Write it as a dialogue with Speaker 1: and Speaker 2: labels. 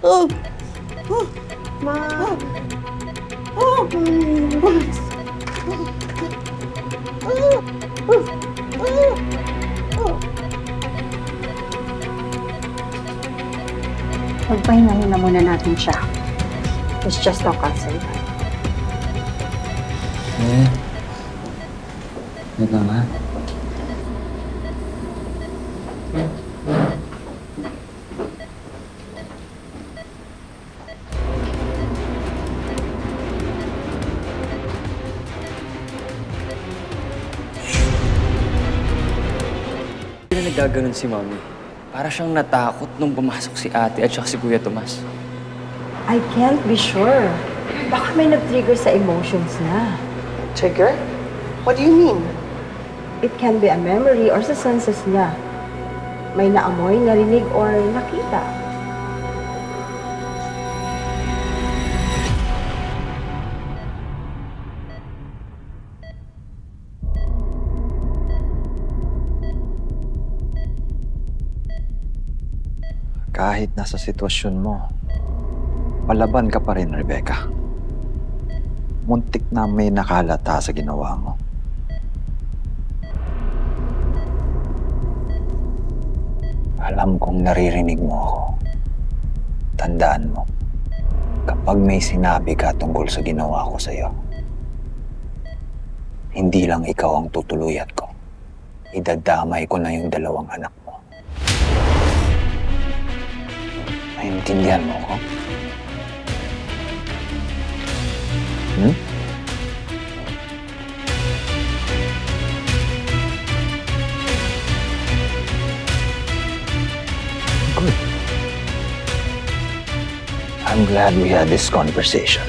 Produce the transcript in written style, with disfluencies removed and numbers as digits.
Speaker 1: Oh!
Speaker 2: Ma.
Speaker 3: Pagpahingahin na muna natin siya. It's just a cancer.
Speaker 4: Ito nga.
Speaker 5: Hindi na nagaganon si Mami. Para siyang natakot nung pumasok si ate at saka si Kuya Tomas.
Speaker 2: I can't be sure. Baka may nag-trigger sa emotions niya.
Speaker 1: Trigger? What do you mean?
Speaker 2: It can be a memory or sa senses niya. May naamoy, narinig, or nakita.
Speaker 4: Kahit nasa sitwasyon mo, palaban ka pa rin, Rebecca. Muntik na may nakalata sa ginawa mo. Alam kong naririnig mo ako. Tandaan mo, kapag may sinabi ka tungkol sa ginawa ko sa'yo, hindi lang ikaw ang tutuluyat ko. Idadamay ko na yung dalawang anak mo. Naintindihan mo ko? Hmm? Good. I'm glad we had this conversation.